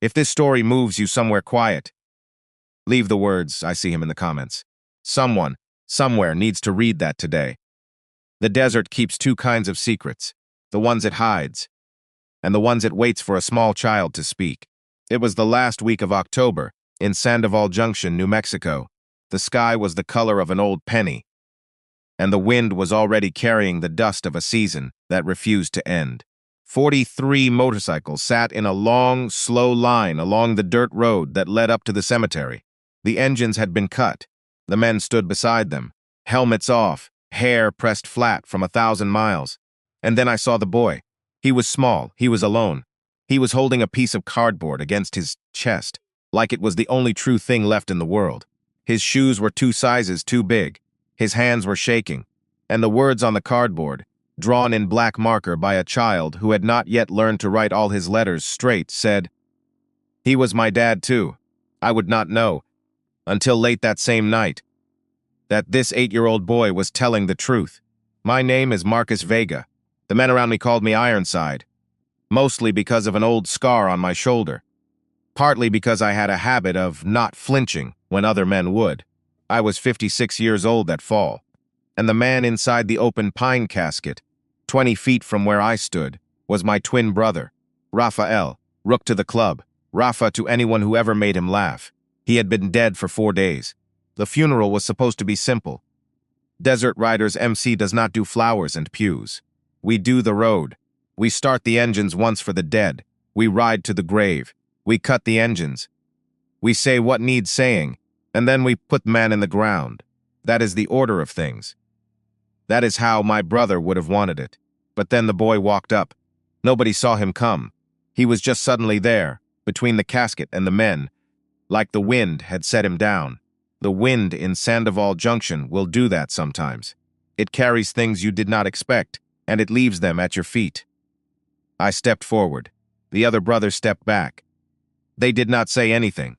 If this story moves you somewhere quiet, leave the words, I see him in the comments. Someone, somewhere needs to read that today. The desert keeps two kinds of secrets, the ones it hides, and the ones it waits for a small child to speak. It was the last week of October, in Sandoval Junction, New Mexico. The sky was the color of an old penny, and the wind was already carrying the dust of a season that refused to end. 43 motorcycles sat in a long, slow line along the dirt road that led up to the cemetery. The engines had been cut. The men stood beside them, helmets off, hair pressed flat from 1,000 miles. And then I saw the boy. He was small, he was alone. He was holding a piece of cardboard against his chest, like it was the only true thing left in the world. His shoes were 2 sizes too big. His hands were shaking, and the words on the cardboard, drawn in black marker by a child who had not yet learned to write all his letters straight, said, "He was my dad too. I would not know, until late that same night, that this 8-year-old boy was telling the truth. My name is Marcus Vega. The men around me called me Ironside, mostly because of an old scar on my shoulder, partly because I had a habit of not flinching when other men would. I was 56 years old that fall, and the man inside the open pine casket, 20 feet from where I stood, was my twin brother, Raphael, rook to the club, Rafa to anyone who ever made him laugh. He had been dead for 4 days. The funeral was supposed to be simple. Desert Riders MC does not do flowers and pews. We do the road. We start the engines once for the dead. We ride to the grave. We cut the engines. We say what needs saying, and then we put man in the ground. That is the order of things. That is how my brother would have wanted it. But then the boy walked up. Nobody saw him come. He was just suddenly there, between the casket and the men, like the wind had set him down. The wind in Sandoval Junction will do that sometimes. It carries things you did not expect, and it leaves them at your feet. I stepped forward. The other brothers stepped back. They did not say anything.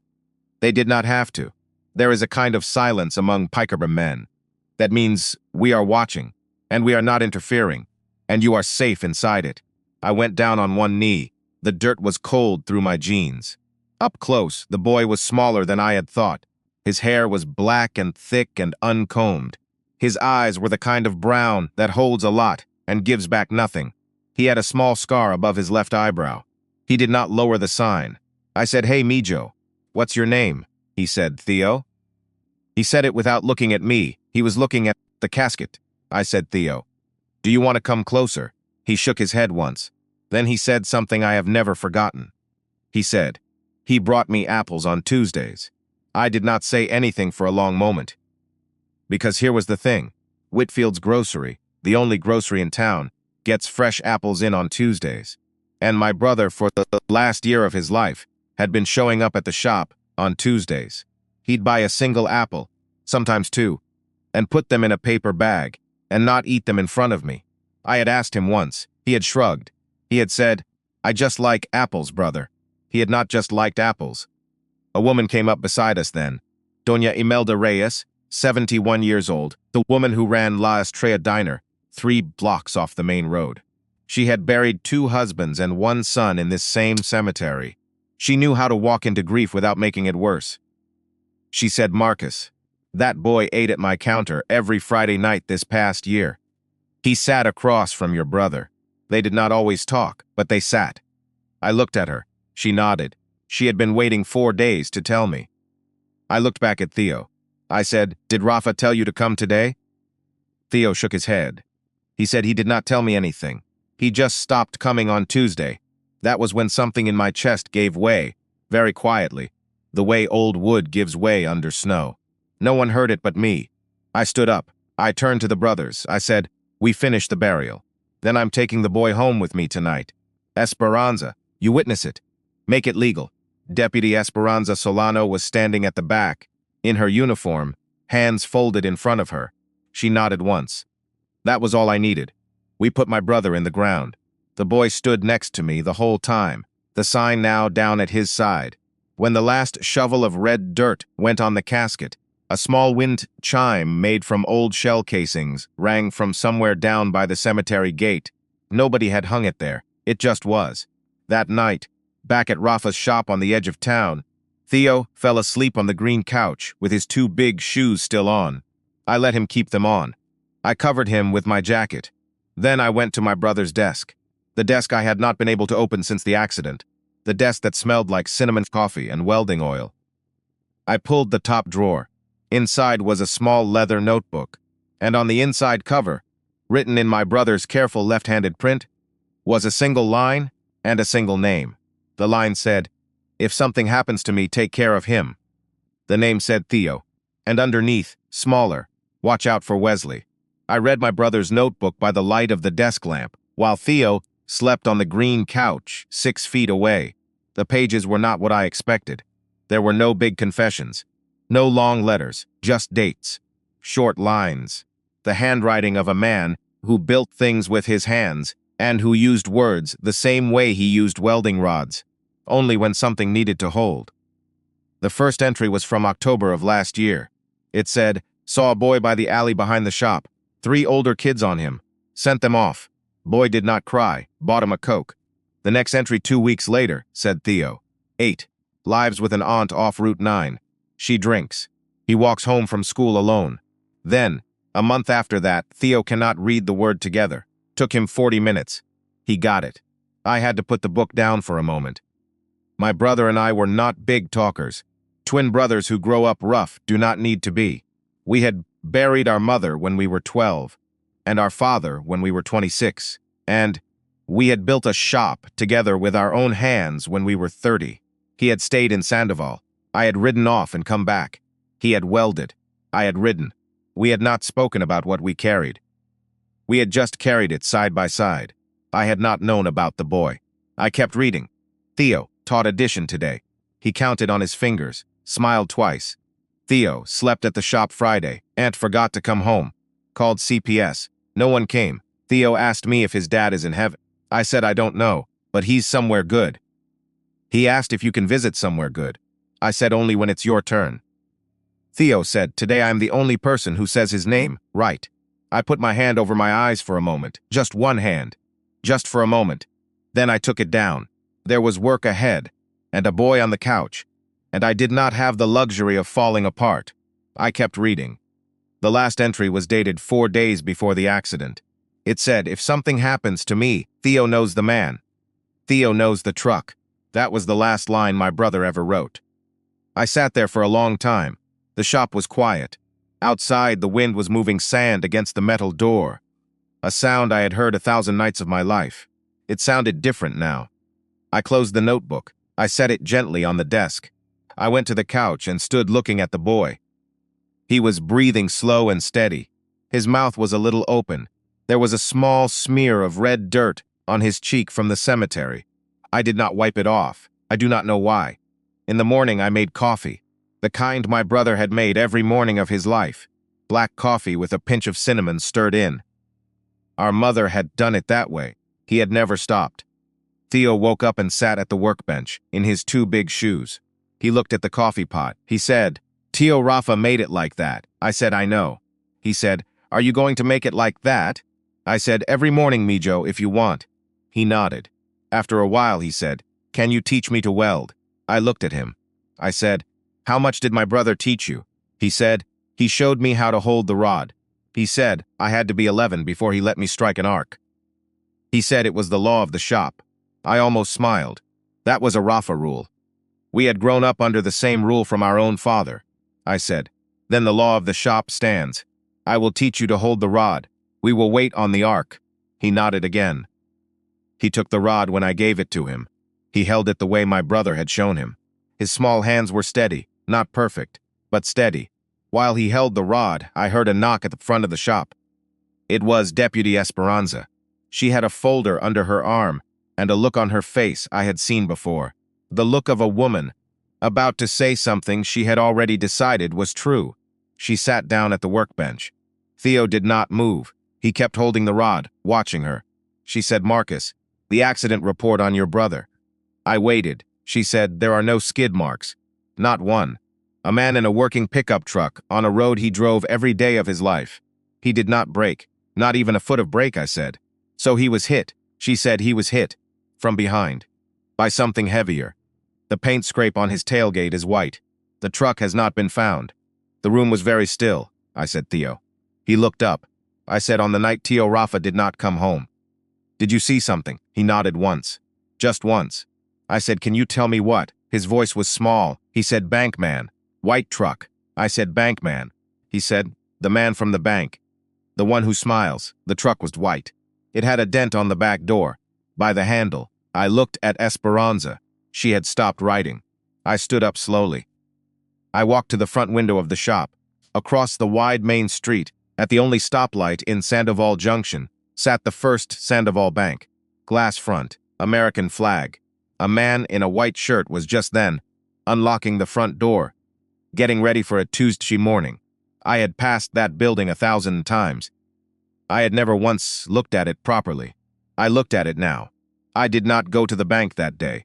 They did not have to. There is a kind of silence among Pikerborough men. That means we are watching, and we are not interfering, and you are safe inside it. I went down on one knee. The dirt was cold through my jeans. Up close, the boy was smaller than I had thought. His hair was black and thick and uncombed. His eyes were the kind of brown that holds a lot and gives back nothing. He had a small scar above his left eyebrow. He did not lower the sign. I said, "Hey, Mijo, what's your name?" He said, "Theo." He said it without looking at me. He was looking at the casket. I said, "Theo, do you want to come closer?" He shook his head once. Then he said something I have never forgotten. He said, "He brought me apples on Tuesdays." I did not say anything for a long moment. Because here was the thing. Whitfield's grocery, the only grocery in town, gets fresh apples in on Tuesdays. And my brother, for the last year of his life, had been showing up at the shop on Tuesdays. He'd buy a single apple, sometimes 2, and put them in a paper bag, and not eat them in front of me. I had asked him once. He had shrugged. He had said, "I just like apples, brother." He had not just liked apples. A woman came up beside us then. Doña Imelda Reyes, 71 years old, the woman who ran La Estrella Diner, 3 blocks off the main road. She had buried 2 husbands and 1 son in this same cemetery. She knew how to walk into grief without making it worse. She said, "Marcus, that boy ate at my counter every Friday night this past year. He sat across from your brother. They did not always talk, but they sat." I looked at her. She nodded. She had been waiting 4 days to tell me. I looked back at Theo. I said, "Did Rafa tell you to come today?" Theo shook his head. He said he did not tell me anything. He just stopped coming on Tuesday. That was when something in my chest gave way, very quietly, the way old wood gives way under snow. No one heard it but me. I stood up. I turned to the brothers. I said, "We finished the burial. Then I'm taking the boy home with me tonight. Esperanza, you witness it. Make it legal." Deputy Esperanza Solano was standing at the back, in her uniform, hands folded in front of her. She nodded once. That was all I needed. We put my brother in the ground. The boy stood next to me the whole time, the sign now down at his side. When the last shovel of red dirt went on the casket, a small wind chime made from old shell casings rang from somewhere down by the cemetery gate. Nobody had hung it there. It just was. That night, Back at Rafa's shop on the edge of town, Theo fell asleep on the green couch with his two big shoes still on. I let him keep them on. I covered him with my jacket. Then I went to my brother's desk. The desk I had not been able to open since the accident. The desk that smelled like cinnamon coffee and welding oil. I pulled the top drawer. Inside was a small leather notebook, and on the inside cover, written in my brother's careful left-handed print, was a single line and a single name. The line said, "If something happens to me, take care of him." The name said Theo, and underneath, smaller, "Watch out for Wesley." I read my brother's notebook by the light of the desk lamp, while Theo slept on the green couch 6 feet away. The pages were not what I expected. There were no big confessions, no long letters, just dates, short lines, the handwriting of a man who built things with his hands and who used words the same way he used welding rods, only when something needed to hold. The first entry was from October of last year. It said, "Saw a boy by the alley behind the shop. 3 older kids on him. Sent them off. Boy did not cry. Bought him a Coke." The next entry 2 weeks later said Theo. 8. Lives with an aunt off Route 9. She drinks. He walks home from school alone. Then, a month after that, Theo cannot read the word together. Took him 40 minutes. He got it. I had to put the book down for a moment. My brother and I were not big talkers. Twin brothers who grow up rough do not need to be. We had buried our mother when we were 12, and our father when we were 26, and we had built a shop together with our own hands when we were 30. He had stayed in Sandoval. I had ridden off and come back. He had welded. I had ridden. We had not spoken about what we carried. We had just carried it side by side. I had not known about the boy. I kept reading. Theo taught addition today. He counted on his fingers, smiled twice. Theo slept at the shop Friday. Aunt forgot to come home. Called CPS. No one came. Theo asked me if his dad is in heaven. I said I don't know, but he's somewhere good. He asked if you can visit somewhere good. I said only when it's your turn. Theo said, "Today I am the only person who says his name right." I put my hand over my eyes for a moment, just one hand, just for a moment. Then I took it down. There was work ahead, and a boy on the couch, and I did not have the luxury of falling apart. I kept reading. The last entry was dated 4 days before the accident. It said, "If something happens to me, Theo knows the man. Theo knows the truck." That was the last line my brother ever wrote. I sat there for a long time. The shop was quiet. Outside, the wind was moving sand against the metal door. A sound I had heard 1,000 nights of my life. It sounded different now. I closed the notebook. I set it gently on the desk. I went to the couch and stood looking at the boy. He was breathing slow and steady. His mouth was a little open. There was a small smear of red dirt on his cheek from the cemetery. I did not wipe it off. I do not know why. In the morning, I made coffee. The kind my brother had made every morning of his life. Black coffee with a pinch of cinnamon stirred in. Our mother had done it that way. He had never stopped. Theo woke up and sat at the workbench, in his 2 big shoes. He looked at the coffee pot. He said, "Tio Rafa made it like that." I said, "I know." He said, "Are you going to make it like that?" I said, "Every morning, Mijo, if you want." He nodded. After a while, he said, "Can you teach me to weld?" I looked at him. I said, "How much did my brother teach you?" He said, "He showed me how to hold the rod." He said, "I had to be 11 before he let me strike an arc." He said it was the law of the shop. I almost smiled. That was a Rafa rule. We had grown up under the same rule from our own father. I said, "Then the law of the shop stands. I will teach you to hold the rod. We will wait on the arc." He nodded again. He took the rod when I gave it to him. He held it the way my brother had shown him. His small hands were steady, not perfect, but steady. While he held the rod, I heard a knock at the front of the shop. It was Deputy Esperanza. She had a folder under her arm and a look on her face I had seen before. The look of a woman about to say something she had already decided was true. She sat down at the workbench. Theo did not move. He kept holding the rod, watching her. She said, "Marcus, the accident report on your brother." I waited. She said, "There are no skid marks." Not one. A man in a working pickup truck on a road he drove every day of his life. He did not brake. Not even a foot of brake, I said. So he was hit. She said he was hit. From behind. by something heavier. The paint scrape on his tailgate is white. The truck has not been found. The room was very still, I said Theo. He looked up. I said, on the night Tio Rafa did not come home. Did you see something? He nodded once. Just once. I said, can you tell me what? His voice was small. He said, bankman. White truck. I said, bankman. He said, the man from the bank. The one who smiles. The truck was white. It had a dent on the back door. By the handle. I looked at Esperanza. She had stopped writing. I stood up slowly. I walked to the front window of the shop. Across the wide main street, at the only stoplight in Sandoval Junction, sat the First Sandoval Bank. Glass front, American flag. A man in a white shirt was just then unlocking the front door, getting ready for a Tuesday morning. I had passed that building 1,000 times. I had never once looked at it properly. I looked at it now. I did not go to the bank that day.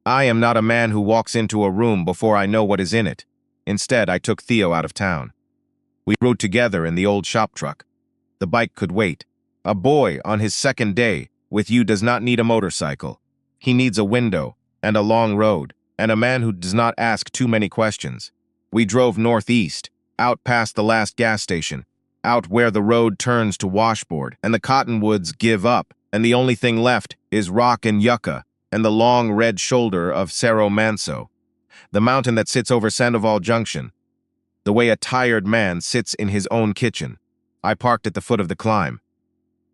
I am not a man who walks into a room before I know what is in it. Instead, I took Theo out of town. We rode together in the old shop truck. The bike could wait. A boy on his second day with you does not need a motorcycle. He needs a window and a long road and a man who does not ask too many questions. We drove northeast, out past the last gas station, out where the road turns to washboard and the cottonwoods give up and the only thing left is rock and yucca and the long red shoulder of Cerro Manso, the mountain that sits over Sandoval Junction, the way a tired man sits in his own kitchen. I parked at the foot of the climb.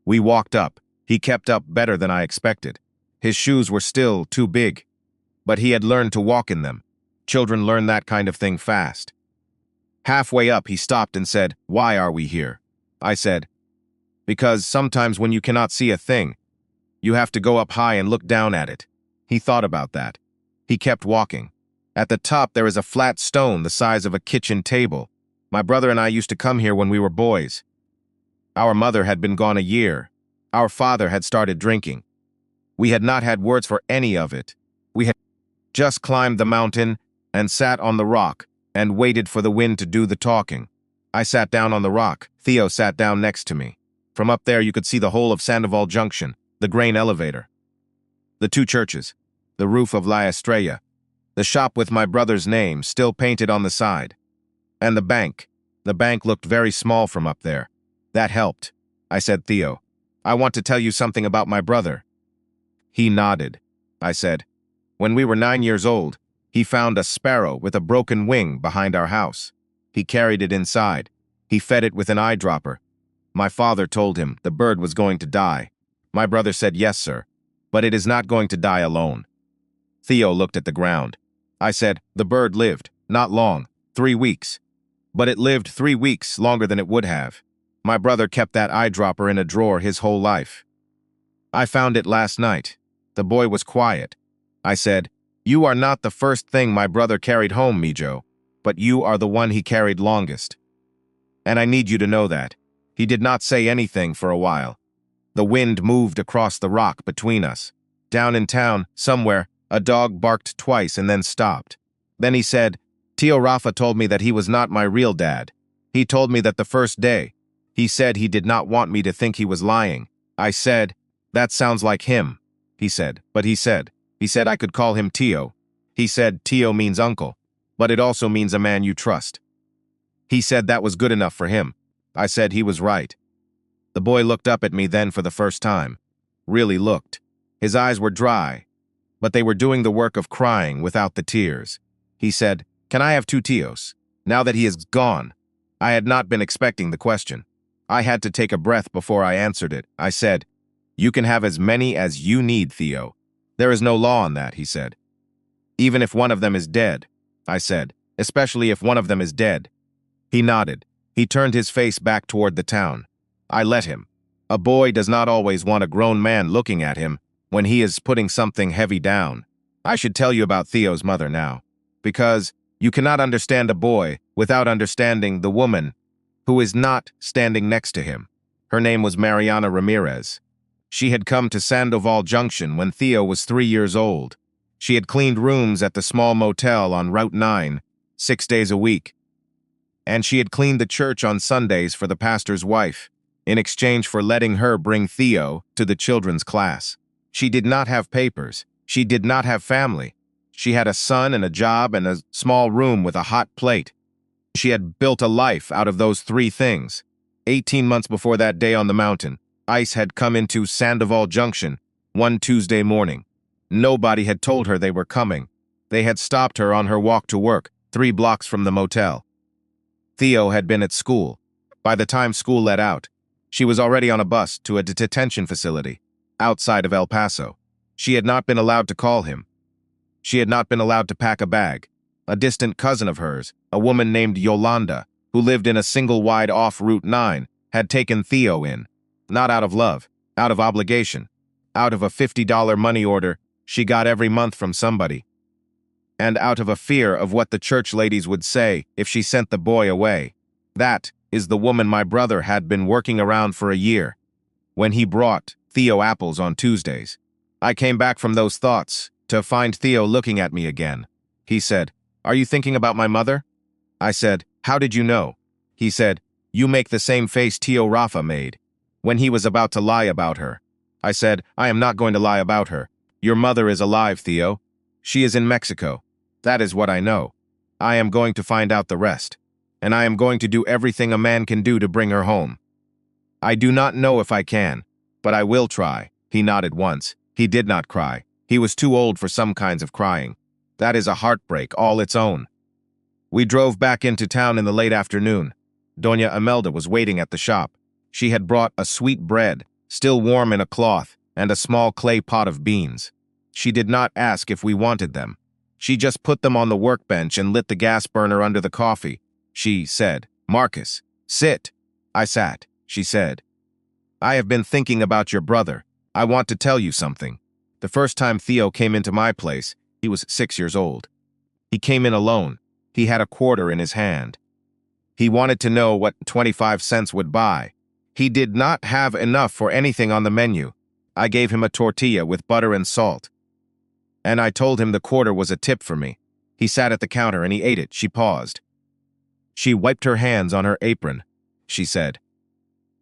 We walked up. He kept up better than I expected. His shoes were still too big, but he had learned to walk in them. Children learn that kind of thing fast. Halfway up, he stopped and said, "Why are we here?" I said, "Because sometimes when you cannot see a thing, you have to go up high and look down at it." He thought about that. He kept walking. At the top, there is a flat stone the size of a kitchen table. My brother and I used to come here when we were boys. Our mother had been gone a year. Our father had started drinking. We had not had words for any of it. We had just climbed the mountain and sat on the rock and waited for the wind to do the talking. I sat down on the rock. Theo sat down next to me. From up there, you could see the whole of Sandoval Junction, the grain elevator, the two churches, the roof of La Estrella, the shop with my brother's name still painted on the side, and the bank. The bank looked very small from up there. That helped. I said, "Theo, I want to tell you something about my brother." He nodded. I said, "When we were 9 years old, he found a sparrow with a broken wing behind our house. He carried it inside. He fed it with an eyedropper. My father told him the bird was going to die. My brother said, 'Yes, sir, but it is not going to die alone.'" Theo looked at the ground. I said, "The bird lived, not long, 3 weeks. But it lived 3 weeks longer than it would have. My brother kept that eyedropper in a drawer his whole life. I found it last night." The boy was quiet. I said, "You are not the first thing my brother carried home, Mijo, but you are the one he carried longest. And I need you to know that." He did not say anything for a while. The wind moved across the rock between us. Down in town, somewhere, a dog barked twice and then stopped. Then he said, "Tio Rafa told me that he was not my real dad. He told me that the first day. He said he did not want me to think he was lying." I said, "That sounds like him." He said, he said I could call him Tio. He said Tio means uncle, but it also means a man you trust. He said that was good enough for him. I said he was right. The boy looked up at me then for the first time. Really looked. His eyes were dry, but they were doing the work of crying without the tears. He said, "Can I have 2 Tios? Now that he is gone." I had not been expecting the question. I had to take a breath before I answered it. I said, "You can have as many as you need, Theo. There is no law on that," he said. "Even if one of them is dead," I said, "especially if one of them is dead." He nodded. He turned his face back toward the town. I let him. A boy does not always want a grown man looking at him when he is putting something heavy down. I should tell you about Theo's mother now, because you cannot understand a boy without understanding the woman who is not standing next to him. Her name was Mariana Ramirez. She had come to Sandoval Junction when Theo was 3 years old. She had cleaned rooms at the small motel on Route 9, 6 days a week. And she had cleaned the church on Sundays for the pastor's wife, in exchange for letting her bring Theo to the children's class. She did not have papers. She did not have family. She had a son and a job and a small room with a hot plate. She had built a life out of those three things. 18 months before that day on the mountain, ICE had come into Sandoval Junction one Tuesday morning. Nobody had told her they were coming. They had stopped her on her walk to work, 3 blocks from the motel. Theo had been at school. By the time school let out, she was already on a bus to a detention facility outside of El Paso. She had not been allowed to call him. She had not been allowed to pack a bag. A distant cousin of hers, a woman named Yolanda, who lived in a single wide off Route 9, had taken Theo in. Not out of love, out of obligation, out of a $50 money order she got every month from somebody, and out of a fear of what the church ladies would say if she sent the boy away. That is the woman my brother had been working around for a year. When he brought Theo apples on Tuesdays, I came back from those thoughts to find Theo looking at me again. He said, "Are you thinking about my mother?" I said, "How did you know?" He said, "You make the same face Tio Rafa made when he was about to lie about her." I said, "I am not going to lie about her. Your mother is alive, Theo. She is in Mexico. That is what I know. I am going to find out the rest, and I am going to do everything a man can do to bring her home. I do not know if I can, but I will try." He nodded once. He did not cry. He was too old for some kinds of crying. That is a heartbreak all its own. We drove back into town in the late afternoon. Doña Imelda was waiting at the shop. She had brought a sweet bread, still warm in a cloth, and a small clay pot of beans. She did not ask if we wanted them. She just put them on the workbench and lit the gas burner under the coffee. She said, "Marcus, sit." I sat. She said, "I have been thinking about your brother. I want to tell you something. The first time Theo came into my place, he was 6 years old. He came in alone. He had a quarter in his hand. He wanted to know what 25 cents would buy. He did not have enough for anything on the menu. I gave him a tortilla with butter and salt, and I told him the quarter was a tip for me. He sat at the counter and he ate it." She paused. She wiped her hands on her apron. She said,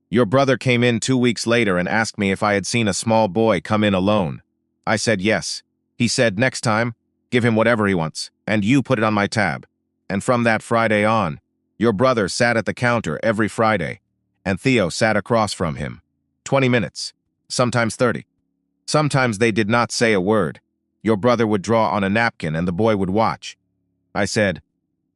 "Your brother came in 2 weeks later and asked me if I had seen a small boy come in alone. I said yes. He said, 'Next time, give him whatever he wants, and you put it on my tab.' And from that Friday on, your brother sat at the counter every Friday, and Theo sat across from him. 20 minutes, sometimes 30. Sometimes they did not say a word. Your brother would draw on a napkin and the boy would watch." I said,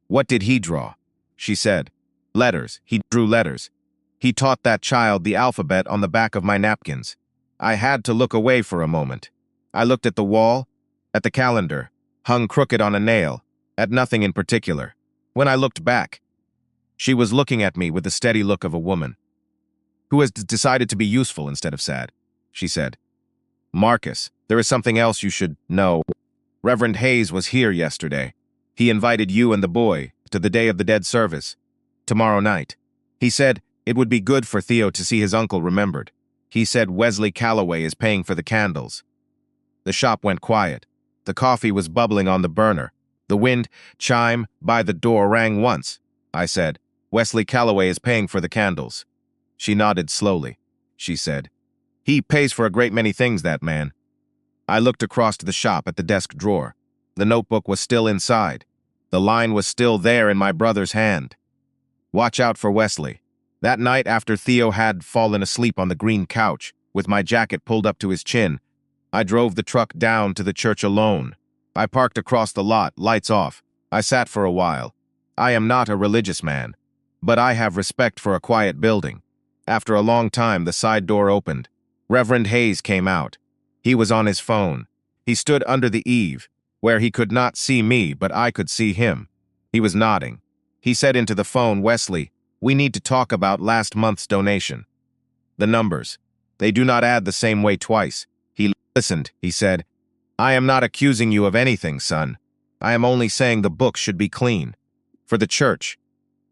"What did he draw?" She said, "Letters. He drew letters. He taught that child the alphabet on the back of my napkins." I had to look away for a moment. I looked at the wall, at the calendar, hung crooked on a nail, at nothing in particular. When I looked back, she was looking at me with the steady look of a woman who has decided to be useful instead of sad. She said, "Marcus, there is something else you should know. Reverend Hayes was here yesterday. He invited you and the boy to the Day of the Dead service, tomorrow night. He said it would be good for Theo to see his uncle remembered. He said Wesley Calloway is paying for the candles." The shop went quiet. The coffee was bubbling on the burner. The wind chime by the door rang once. I said, "Wesley Calloway is paying for the candles." She nodded slowly. She said, "He pays for a great many things, that man." I looked across to the shop at the desk drawer. The notebook was still inside. The line was still there in my brother's hand. "Watch out for Wesley." That night, after Theo had fallen asleep on the green couch, with my jacket pulled up to his chin, I drove the truck down to the church alone. I parked across the lot, lights off. I sat for a while. I am not a religious man, but I have respect for a quiet building. After a long time, the side door opened. Reverend Hayes came out. He was on his phone. He stood under the eave, where he could not see me, but I could see him. He was nodding. He said into the phone, "Wesley, we need to talk about last month's donation. The numbers. They do not add the same way twice." He listened. He said, "I am not accusing you of anything, son. I am only saying the books should be clean. For the church.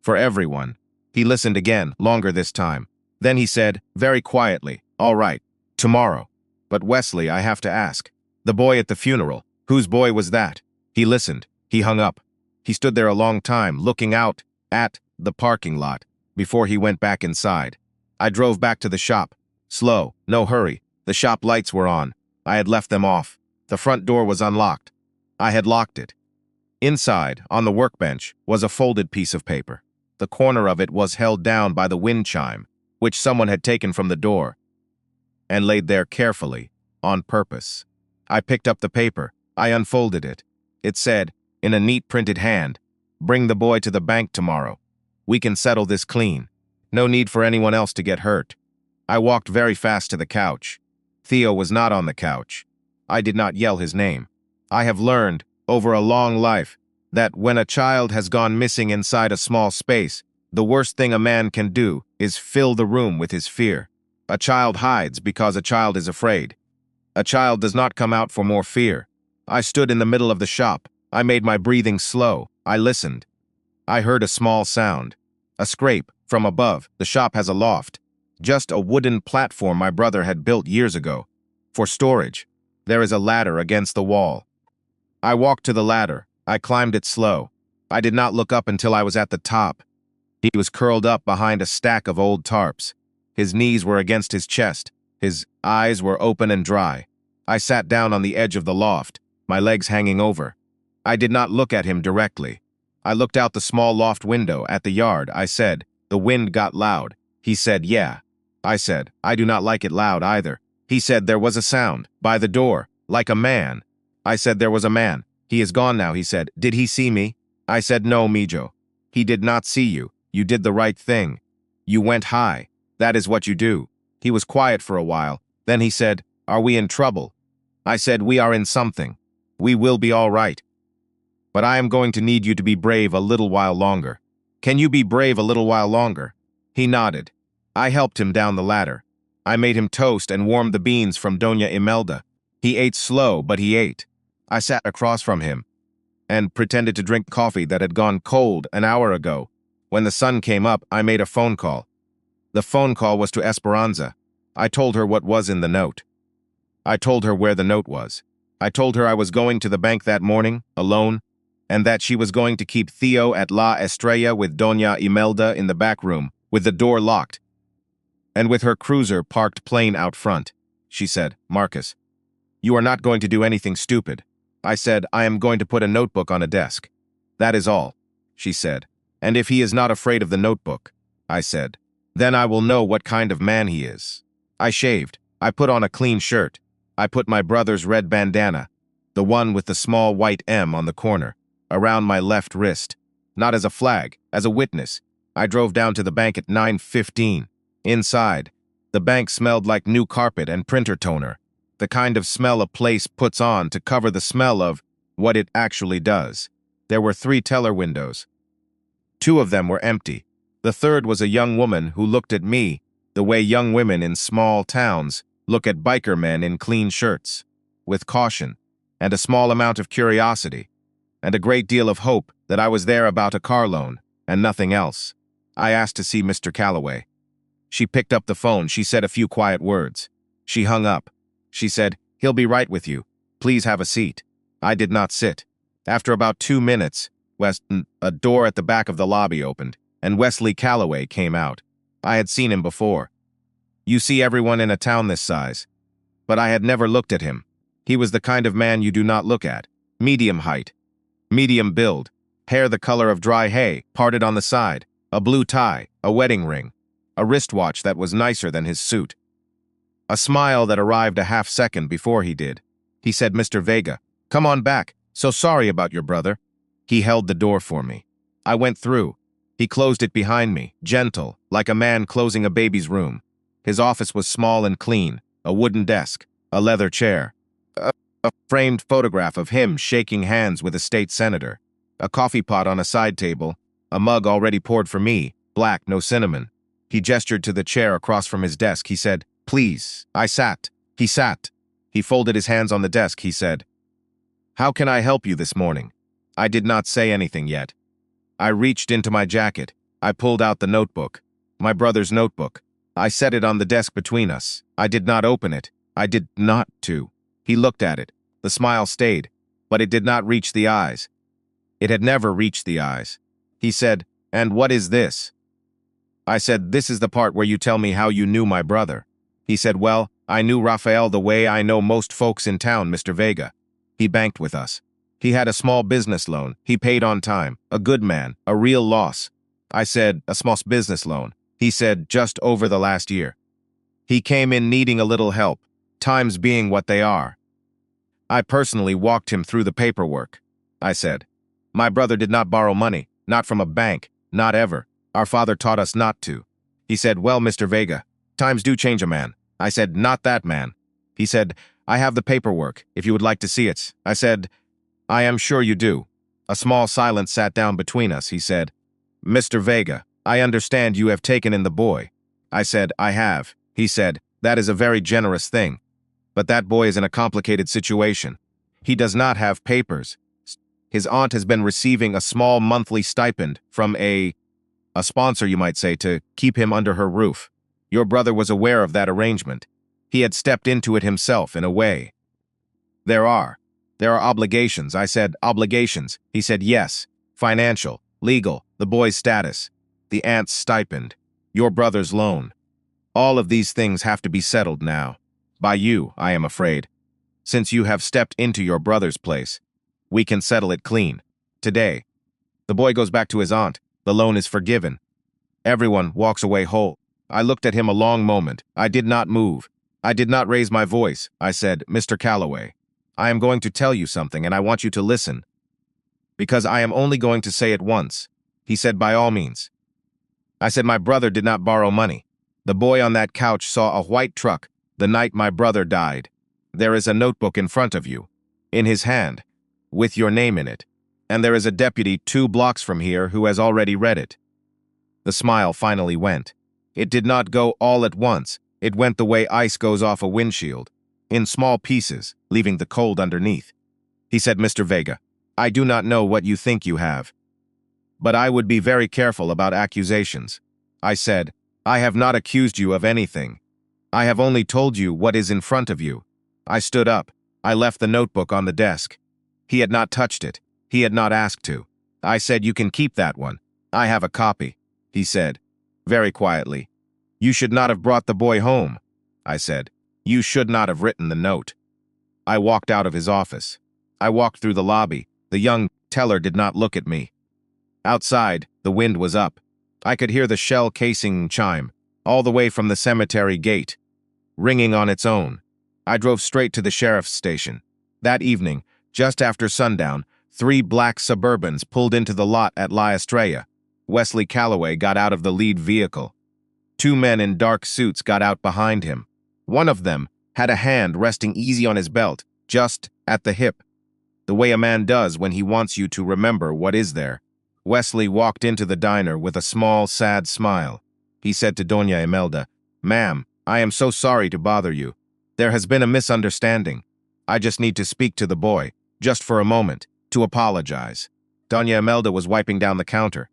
For everyone." He listened again, longer this time. Then he said, very quietly, "All right, tomorrow. But Wesley, I have to ask. The boy at the funeral, whose boy was that?" He listened. He hung up. He stood there a long time, looking out at the parking lot, before he went back inside. I drove back to the shop. Slow, no hurry. The shop lights were on. I had left them off. The front door was unlocked. I had locked it. Inside, on the workbench, was a folded piece of paper. The corner of it was held down by the wind chime, which someone had taken from the door, and laid there carefully, on purpose. I picked up the paper. I unfolded it. It said, in a neat printed hand, "Bring the boy to the bank tomorrow. We can settle this clean. No need for anyone else to get hurt." I walked very fast to the couch. Theo was not on the couch. I did not yell his name. I have learned, over a long life, that when a child has gone missing inside a small space, the worst thing a man can do is fill the room with his fear. A child hides because a child is afraid. A child does not come out for more fear. I stood in the middle of the shop. I made my breathing slow. I listened. I heard a small sound. A scrape from above. The shop has a loft. Just a wooden platform my brother had built years ago. For storage. There is a ladder against the wall. I walked to the ladder. I climbed it slow. I did not look up until I was at the top. He was curled up behind a stack of old tarps. His knees were against his chest. His eyes were open and dry. I sat down on the edge of the loft, my legs hanging over. I did not look at him directly. I looked out the small loft window at the yard. I said, "The wind got loud." He said, "Yeah." I said, "I do not like it loud either." He said, "There was a sound by the door, like a man." I said, "There was a man. He is gone now." He said, "Did he see me?" I said, "No, Mijo. He did not see you. You did the right thing. You went high. That is what you do." He was quiet for a while. Then he said, "Are we in trouble?" I said, "We are in something. We will be all right. But I am going to need you to be brave a little while longer. Can you be brave a little while longer?" He nodded. I helped him down the ladder. I made him toast and warmed the beans from Doña Imelda. He ate slow, but he ate. I sat across from him and pretended to drink coffee that had gone cold an hour ago. When the sun came up, I made a phone call. The phone call was to Esperanza. I told her what was in the note. I told her where the note was. I told her I was going to the bank that morning, alone, and that she was going to keep Theo at La Estrella with Doña Imelda in the back room, with the door locked, and with her cruiser parked plain out front. She said, "Marcus, you are not going to do anything stupid." I said, "I am going to put a notebook on a desk. That is all," she said. "And if he is not afraid of the notebook," I said, "then I will know what kind of man he is." I shaved. I put on a clean shirt. I put my brother's red bandana, the one with the small white M on the corner, around my left wrist. Not as a flag, as a witness. I drove down to the bank at 9:15. Inside, the bank smelled like new carpet and printer toner, the kind of smell a place puts on to cover the smell of what it actually does. There were 3 teller windows. 2 of them were empty. The third was a young woman who looked at me the way young women in small towns look at biker men in clean shirts, with caution and a small amount of curiosity and a great deal of hope that I was there about a car loan and nothing else. I asked to see Mr. Calloway. She picked up the phone. She said a few quiet words. She hung up. She said, "He'll be right with you. Please have a seat." I did not sit. After about 2 minutes, a door at the back of the lobby opened, and Wesley Calloway came out. I had seen him before. You see everyone in a town this size. But I had never looked at him. He was the kind of man you do not look at. Medium height. Medium build. Hair the color of dry hay, parted on the side. A blue tie. A wedding ring. A wristwatch that was nicer than his suit. A smile that arrived a half second before he did. He said, "Mr. Vega, come on back. So sorry about your brother." He held the door for me. I went through. He closed it behind me, gentle, like a man closing a baby's room. His office was small and clean, a wooden desk, a leather chair, a framed photograph of him shaking hands with a state senator, a coffee pot on a side table, a mug already poured for me, black, no cinnamon. He gestured to the chair across from his desk. He said, "Please." I sat. He sat. He folded his hands on the desk. He said, "How can I help you this morning?" I did not say anything yet. I reached into my jacket. I pulled out the notebook, my brother's notebook. I set it on the desk between us. I did not open it. I did not to. He looked at it. The smile stayed, but it did not reach the eyes. It had never reached the eyes. He said, "And what is this?" I said, "This is the part where you tell me how you knew my brother." He said, "Well, I knew Raphael the way I know most folks in town, Mr. Vega. He banked with us. He had a small business loan. He paid on time. A good man. A real loss. I said, a small business loan. He said, just over the last year. He came in needing a little help, times being what they are. I personally walked him through the paperwork. I said, my brother did not borrow money, not from a bank, not ever. Our father taught us not to. He said, well, Mr. Vega, times do change a man. I said, not that man. He said, I have the paperwork, if you would like to see it. I said, I am sure you do. A small silence sat down between us. He said, Mr. Vega, I understand you have taken in the boy. I said, I have. He said, that is a very generous thing. But that boy is in a complicated situation. He does not have papers. His aunt has been receiving a small monthly stipend from a sponsor, you might say, to keep him under her roof. Your brother was aware of that arrangement. He had stepped into it himself, in a way. There are obligations. I said, obligations. He said, yes. Financial, legal, the boy's status, the aunt's stipend, your brother's loan. All of these things have to be settled now. By you, I am afraid. Since you have stepped into your brother's place, we can settle it clean. Today. The boy goes back to his aunt. The loan is forgiven. Everyone walks away whole. I looked at him a long moment. I did not move. I did not raise my voice. I said, Mr. Calloway, I am going to tell you something, and I want you to listen. Because I am only going to say it once. He said, by all means. I said, my brother did not borrow money. The boy on that couch saw a white truck the night my brother died. There is a notebook in front of you, in his hand, with your name in it. And there is a deputy 2 blocks from here who has already read it. The smile finally went. It did not go all at once. It went the way ice goes off a windshield, in small pieces, leaving the cold underneath. He said, Mr. Vega, I do not know what you think you have, but I would be very careful about accusations. I said, I have not accused you of anything. I have only told you what is in front of you. I stood up. I left the notebook on the desk. He had not touched it. He had not asked to. I said, you can keep that one. I have a copy. He said, very quietly, you should not have brought the boy home. I said, you should not have written the note. I walked out of his office. I walked through the lobby. The young teller did not look at me. Outside, the wind was up. I could hear the shell casing chime, all the way from the cemetery gate, ringing on its own. I drove straight to the sheriff's station. That evening, just after sundown, 3 black Suburbans pulled into the lot at La Estrella. Wesley Calloway got out of the lead vehicle. 2 men in dark suits got out behind him. One of them had a hand resting easy on his belt, just at the hip, the way a man does when he wants you to remember what is there. Wesley walked into the diner with a small, sad smile. He said to Doña Imelda, Ma'am, I am so sorry to bother you. There has been a misunderstanding. I just need to speak to the boy, just for a moment, to apologize. Doña Imelda was wiping down the counter.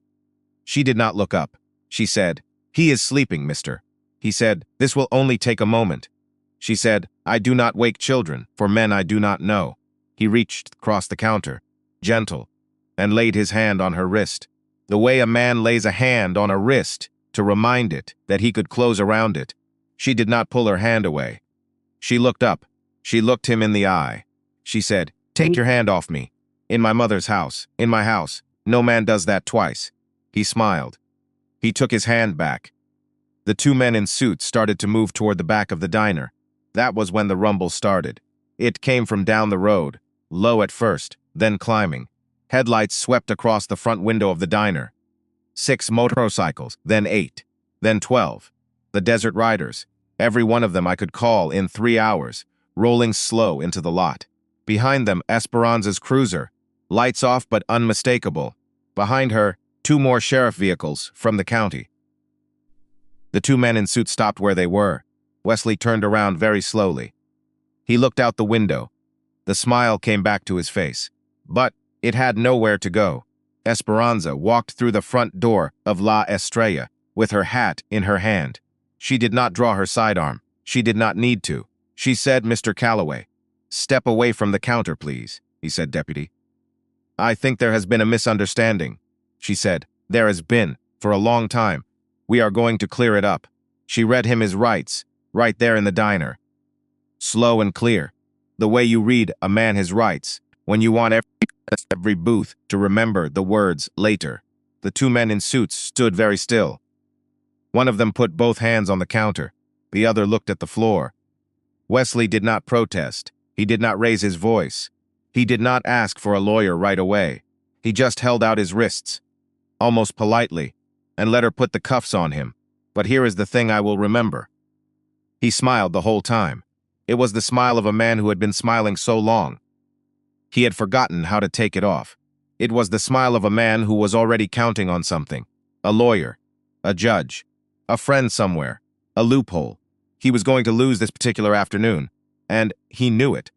She did not look up. She said, he is sleeping, mister. He said, this will only take a moment. She said, I do not wake children, for men I do not know. He reached across the counter, gentle, and laid his hand on her wrist, the way a man lays a hand on a wrist to remind it that he could close around it. She did not pull her hand away. She looked up. She looked him in the eye. She said, take your hand off me. In my mother's house, in my house, no man does that twice. He smiled. He took his hand back. The 2 men in suits started to move toward the back of the diner. That was when the rumble started. It came from down the road, low at first, then climbing. Headlights swept across the front window of the diner. 6 motorcycles, then 8, then 12. The desert riders, every one of them I could call in 3 hours, rolling slow into the lot. Behind them, Esperanza's cruiser, lights off but unmistakable. Behind her, 2 more sheriff vehicles from the county. The 2 men in suits stopped where they were. Wesley turned around very slowly. He looked out the window. The smile came back to his face. But it had nowhere to go. Esperanza walked through the front door of La Estrella with her hat in her hand. She did not draw her sidearm. She did not need to. She said, Mr. Calloway, step away from the counter, please, he said, Deputy. I think there has been a misunderstanding, she said. There has been, for a long time. We are going to clear it up. She read him his rights, right there in the diner. slow and clear. The way you read a man his rights, when you want every booth to remember the words later. The two men in suits stood very still. One of them put both hands on the counter. The other looked at the floor. Wesley did not protest. He did not raise his voice. He did not ask for a lawyer right away. He just held out his wrists, almost politely, and let her put the cuffs on him. But here is the thing I will remember. He smiled the whole time. It was the smile of a man who had been smiling so long. He had forgotten how to take it off. It was the smile of a man who was already counting on something. A lawyer, a judge, a friend somewhere, a loophole. He was going to lose this particular afternoon, and he knew it.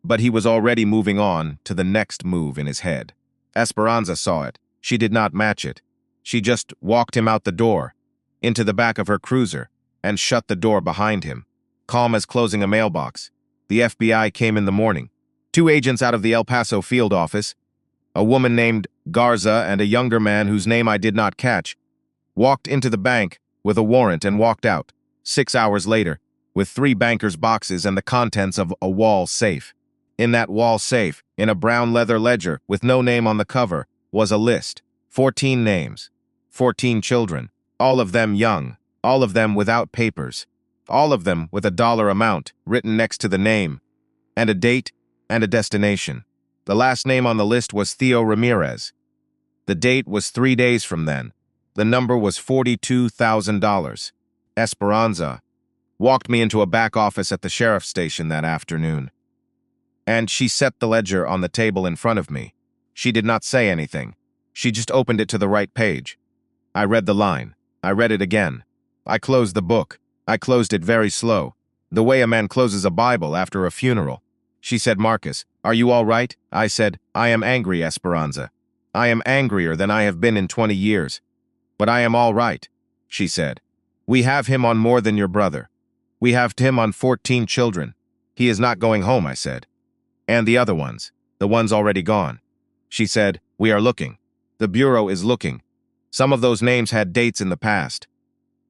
But he was already moving on to the next move in his head. Esperanza saw it. She did not match it. She just walked him out the door, into the back of her cruiser, and shut the door behind him, calm as closing a mailbox. The FBI came in the morning. 2 agents out of the El Paso field office, a woman named Garza and a younger man whose name I did not catch, walked into the bank with a warrant and walked out, 6 hours later, with 3 bankers' boxes and the contents of a wall safe. In that wall safe, in a brown leather ledger with no name on the cover, was a list. 14 names. 14 children. All of them young. All of them without papers. All of them with a dollar amount written next to the name, and a date and a destination. The last name on the list was Theo Ramirez. The date was 3 days from then. The number was $42,000. Esperanza walked me into a back office at the sheriff's station that afternoon, and she set the ledger on the table in front of me. She did not say anything. She just opened it to the right page. I read the line. I read it again. I closed the book. I closed it very slow, the way a man closes a Bible after a funeral. She said, "Marcus, are you all right?" I said, "I am angry, Esperanza. I am angrier than I have been in 20 years. But I am all right," she said. "We have him on more than your brother. We have him on 14 children. He is not going home," I said. "And the other ones, the ones already gone." She said, "We are looking. The Bureau is looking. Some of those names had dates in the past.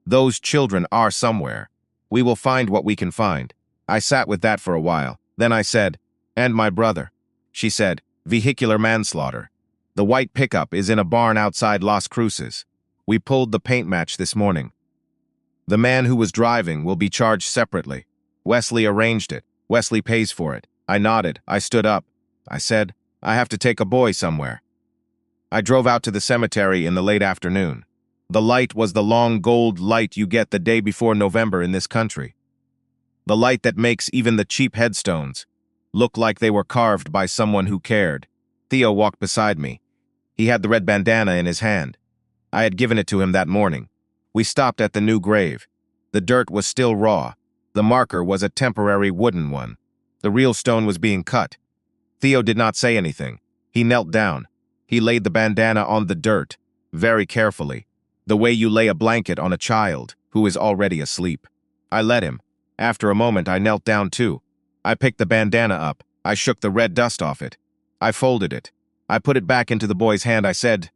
Those children are somewhere. We will find what we can find." I sat with that for a while. Then I said, "And my brother?" She said, "Vehicular manslaughter. The white pickup is in a barn outside Las Cruces. We pulled the paint match this morning. The man who was driving will be charged separately. Wesley arranged it. Wesley pays for it." I nodded. I stood up. I said, "I have to take a boy somewhere." I drove out to the cemetery in the late afternoon. The light was the long gold light you get the day before November in this country. The light that makes even the cheap headstones look like they were carved by someone who cared. Theo walked beside me. He had the red bandana in his hand. I had given it to him that morning. We stopped at the new grave. The dirt was still raw. The marker was a temporary wooden one. The real stone was being cut. Theo did not say anything. He knelt down. He laid the bandana on the dirt, very carefully, the way you lay a blanket on a child who is already asleep. I let him. After a moment, I knelt down too. I picked the bandana up. I shook the red dust off it. I folded it. I put it back into the boy's hand. I said,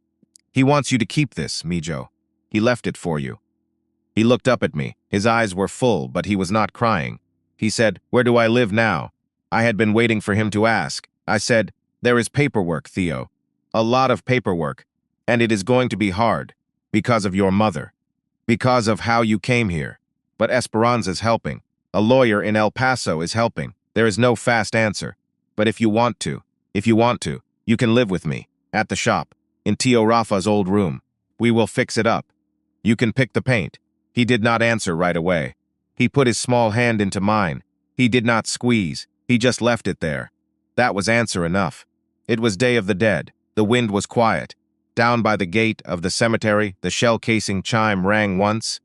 "He wants you to keep this, Mijo. He left it for you." He looked up at me. His eyes were full, but he was not crying. He said, "Where do I live now?" I had been waiting for him to ask. I said, "There is paperwork, Theo. A lot of paperwork. And it is going to be hard. Because of your mother. Because of how you came here. But Esperanza's helping. A lawyer in El Paso is helping. There is no fast answer. But if you want to, you can live with me. At the shop. In Tio Rafa's old room. We will fix it up. You can pick the paint." He did not answer right away. He put his small hand into mine. He did not squeeze. He just left it there. That was answer enough. It was Day of the Dead. The wind was quiet. Down by the gate of the cemetery, the shell casing chime rang once,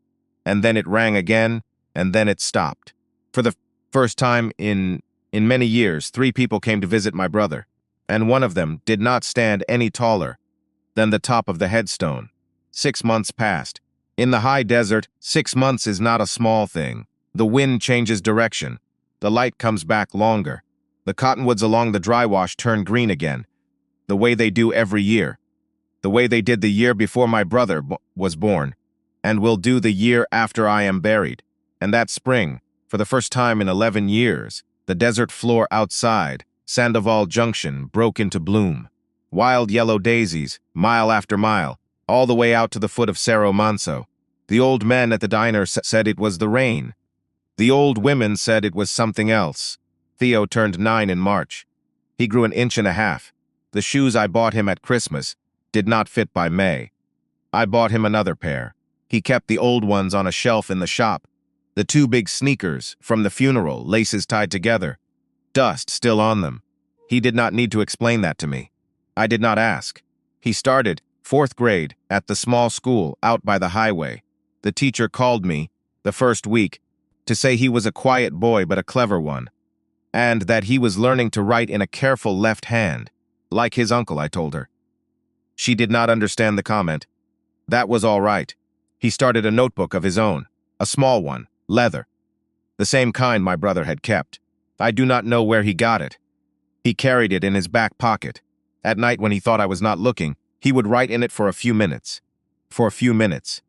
and then it rang again, and then it stopped. For the first time in many years, 3 people came to visit my brother, and one of them did not stand any taller than the top of the headstone. 6 months passed. In the high desert, 6 months is not a small thing. The wind changes direction. The light comes back longer. The cottonwoods along the dry wash turn green again, the way they do every year. The way they did the year before my brother was born, and will do the year after I am buried. And that spring, For the first time in 11 years, the desert floor outside Sandoval Junction broke into bloom. Wild yellow daisies, mile after mile, all the way out to the foot of Cerro Manso. The old men at the diner said it was the rain. The old women said it was something else. Theo turned 9 in March. He grew 1.5 inches. The shoes I bought him at Christmas did not fit by May. I bought him another pair. He kept the old ones on a shelf in the shop. The 2 big sneakers from the funeral, laces tied together, dust still on them. He did not need to explain that to me. I did not ask. He started 4th grade at the small school out by the highway. The teacher called me, the first week, to say he was a quiet boy but a clever one, and that he was learning to write in a careful left hand, like his uncle, I told her. She did not understand the comment. That was all right. He started a notebook of his own, a small one, leather, the same kind my brother had kept. I do not know where he got it. He carried it in his back pocket. At night when he thought I was not looking, he would write in it for a few minutes. For a few minutes.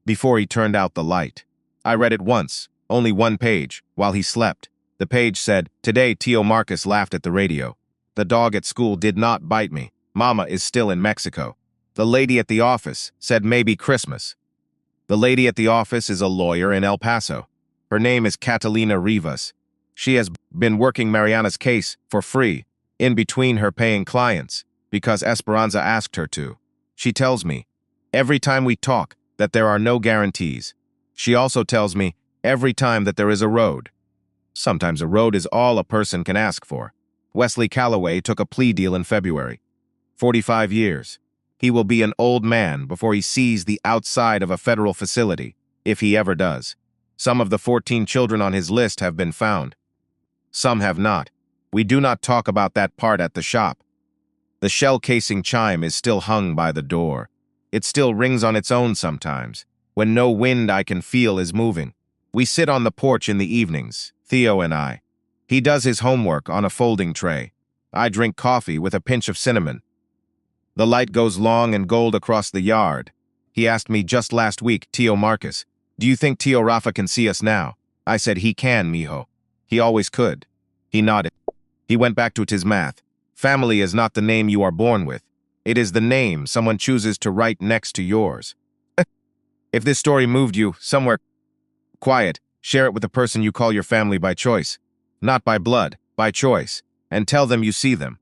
Before he turned out the light. I read it once, only 1 page, while he slept. The page said, "Today Tio Marcus laughed at the radio. The dog at school did not bite me. Mama is still in Mexico. The lady at the office said maybe Christmas." The lady at the office is a lawyer in El Paso. Her name is Catalina Rivas. She has been working Mariana's case for free, in between her paying clients, because Esperanza asked her to. She tells me, every time we talk, that there are no guarantees. She also tells me, every time that there is a road. Sometimes a road is all a person can ask for. Wesley Calloway took a plea deal in February. 45 years. He will be an old man before he sees the outside of a federal facility, if he ever does. Some of the 14 children on his list have been found. Some have not. We do not talk about that part at the shop. The shell casing chime is still hung by the door. It still rings on its own sometimes, when no wind I can feel is moving. We sit on the porch in the evenings, Theo and I. He does his homework on a folding tray. I drink coffee with a pinch of cinnamon. The light goes long and gold across the yard. He asked me just last week, Tio Marcus, do you think Tio Rafa can see us now? I said he can, mijo. He always could. He nodded. He went back to his math. Family is not the name you are born with. It is the name someone chooses to write next to yours. If this story moved you somewhere quiet, share it with the person you call your family by choice. Not by blood, by choice. And tell them you see them.